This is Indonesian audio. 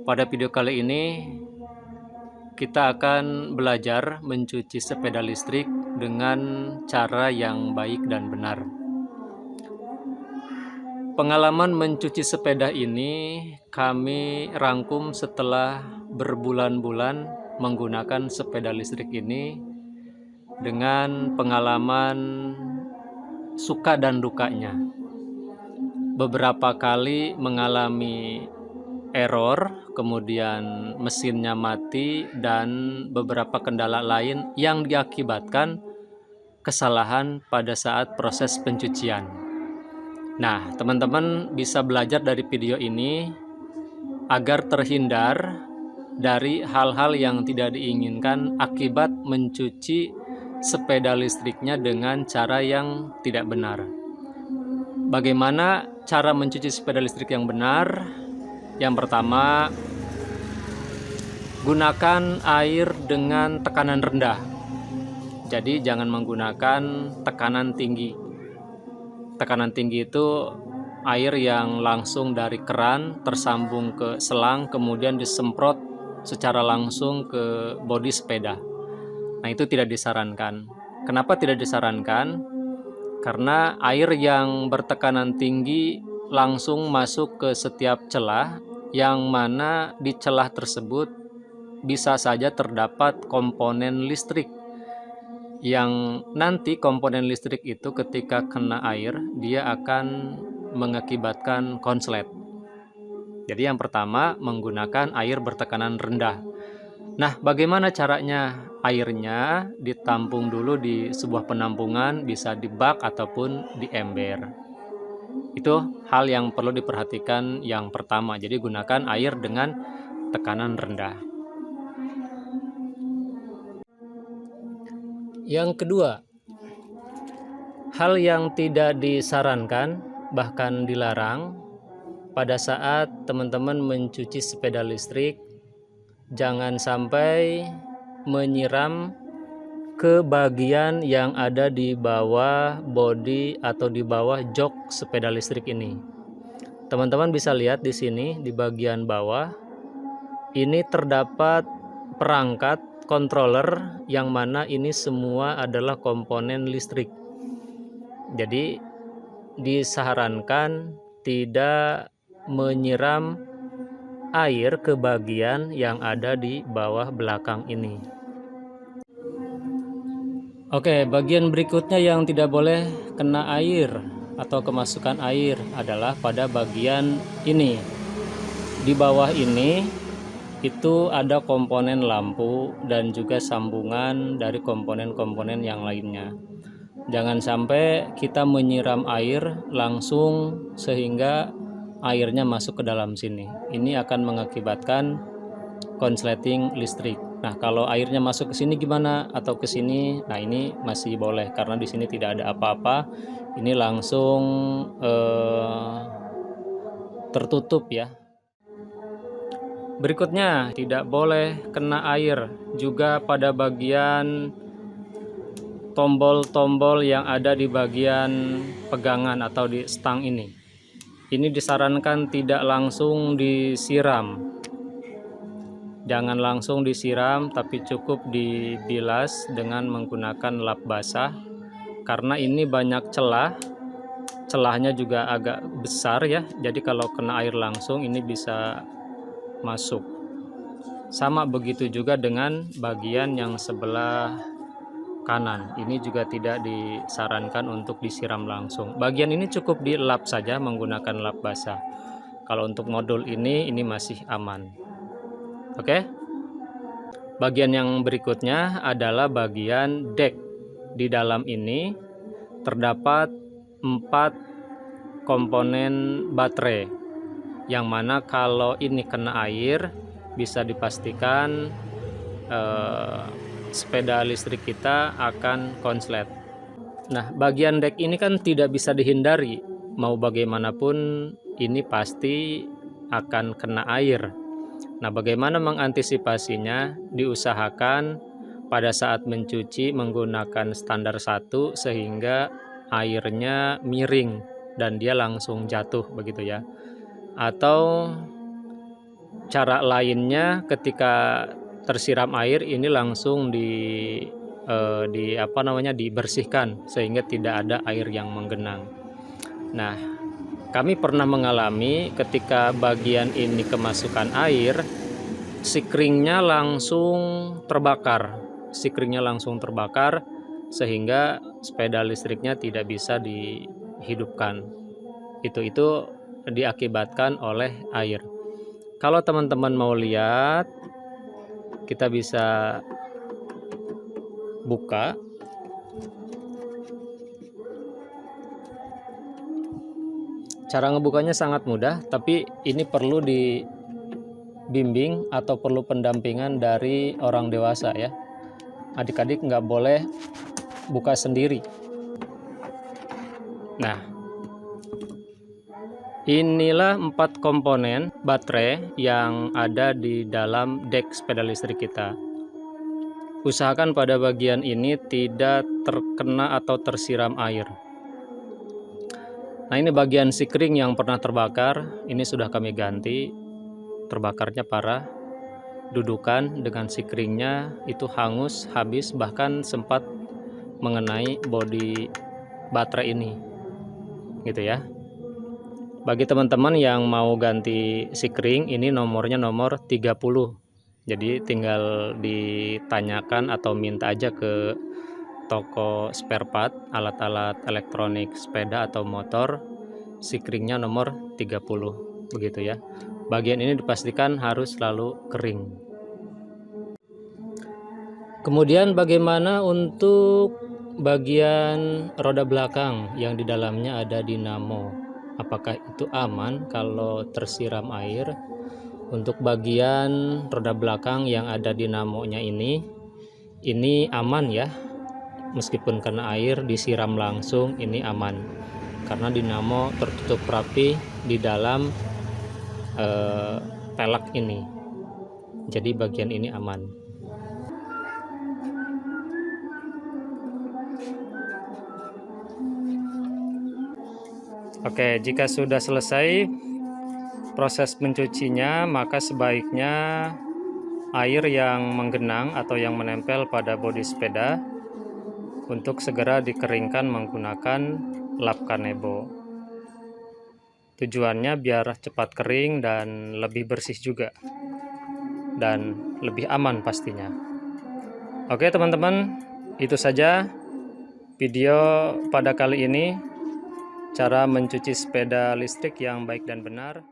Pada video kali ini kita akan belajar mencuci sepeda listrik dengan cara yang baik dan benar. Pengalaman mencuci sepeda ini kami rangkum setelah berbulan-bulan menggunakan sepeda listrik ini dengan pengalaman suka dan dukanya. Beberapa kali mengalami error, kemudian mesinnya mati, dan beberapa kendala lain yang diakibatkan kesalahan pada saat proses pencucian. Nah, teman-teman bisa belajar dari video ini agar terhindar dari hal-hal yang tidak diinginkan akibat mencuci sepeda listriknya dengan cara yang tidak benar. Bagaimana cara mencuci sepeda listrik yang benar? Yang pertama, gunakan air dengan tekanan rendah. Jadi jangan menggunakan tekanan tinggi. Tekanan tinggi itu air yang langsung dari keran tersambung ke selang kemudian disemprot secara langsung ke bodi sepeda. Nah, itu tidak disarankan. Kenapa tidak disarankan? Karena air yang bertekanan tinggi langsung masuk ke setiap celah, yang mana di celah tersebut bisa saja terdapat komponen listrik, yang nanti komponen listrik itu ketika kena air dia akan mengakibatkan konslet. Jadi yang pertama, menggunakan air bertekanan rendah. Nah, bagaimana caranya? Airnya ditampung dulu di sebuah penampungan, bisa di bak ataupun di ember. Itu hal yang perlu diperhatikan yang pertama. Jadi gunakan air dengan tekanan rendah. Yang kedua, hal yang tidak disarankan bahkan dilarang pada saat teman-teman mencuci sepeda listrik, jangan sampai menyiram ke bagian yang ada di bawah bodi atau di bawah jok sepeda listrik ini. Teman-teman bisa lihat di sini di bagian bawah ini terdapat perangkat controller yang mana ini semua adalah komponen listrik. Jadi disarankan tidak menyiram air ke bagian yang ada di bawah belakang ini. Oke, bagian berikutnya yang tidak boleh kena air atau kemasukan air adalah pada bagian ini. Di bawah ini itu ada komponen lampu dan juga sambungan dari komponen-komponen yang lainnya. Jangan sampai kita menyiram air langsung sehingga airnya masuk ke dalam sini. Ini akan mengakibatkan konsleting listrik. Nah, kalau airnya masuk ke sini gimana? Atau ke sini? Nah, ini masih boleh karena di sini tidak ada apa-apa. Ini langsung tertutup ya. Berikutnya, tidak boleh kena air juga pada bagian tombol-tombol yang ada di bagian pegangan atau di stang ini. Ini disarankan tidak langsung disiram. Jangan langsung disiram, tapi cukup dibilas dengan menggunakan lap basah. Karena ini banyak celah, celahnya juga agak besar ya. Jadi kalau kena air langsung ini bisa masuk. Sama begitu juga dengan bagian yang sebelah kanan. Ini juga tidak disarankan untuk disiram langsung. Bagian ini cukup dilap saja menggunakan lap basah. Kalau untuk modul ini masih aman. Oke. Bagian yang berikutnya adalah bagian deck. Di dalam ini terdapat 4 komponen baterai, yang mana kalau ini kena air bisa dipastikan sepeda listrik kita akan konslet. Nah, bagian deck ini kan tidak bisa dihindari, mau bagaimanapun ini pasti akan kena air. Nah, bagaimana mengantisipasinya? Diusahakan pada saat mencuci menggunakan standar 1 sehingga airnya miring dan dia langsung jatuh begitu ya. Atau cara lainnya ketika tersiram air ini langsung dibersihkan sehingga tidak ada air yang menggenang. Nah, kami pernah mengalami ketika bagian ini kemasukan air, sikringnya langsung terbakar. Sehingga sepeda listriknya tidak bisa dihidupkan. Itu diakibatkan oleh air. Kalau teman-teman mau lihat, kita bisa buka. Cara ngebukanya sangat mudah, tapi ini perlu dibimbing atau perlu pendampingan dari orang dewasa ya. Adik-adik nggak boleh buka sendiri. Nah, inilah 4 komponen baterai yang ada di dalam dek sepeda listrik kita. Usahakan pada bagian ini tidak terkena atau tersiram air. Nah, ini bagian sikring yang pernah terbakar, ini sudah kami ganti. Terbakarnya parah. Dudukan dengan sikringnya itu hangus, habis, bahkan sempat mengenai bodi baterai ini. Gitu ya. Bagi teman-teman yang mau ganti sikring, ini nomornya nomor 30. Jadi tinggal ditanyakan atau minta aja ke toko spare part, alat-alat elektronik sepeda atau motor, sikringnya nomor 30. Begitu ya. Bagian ini dipastikan harus selalu kering. Kemudian bagaimana untuk bagian roda belakang yang di dalamnya ada dinamo? Apakah itu aman kalau tersiram air? Untuk bagian roda belakang yang ada dinamonya ini aman ya. Meskipun kena air disiram langsung, ini aman. Karena dinamo tertutup rapi di dalam pelek ini, jadi bagian ini aman. Oke, jika sudah selesai proses mencucinya, maka sebaiknya air yang menggenang atau yang menempel pada bodi sepeda untuk segera dikeringkan menggunakan lap kanebo. Tujuannya biar cepat kering dan lebih bersih juga, dan lebih aman pastinya. Oke teman-teman, itu saja video pada kali ini, cara mencuci sepeda listrik yang baik dan benar.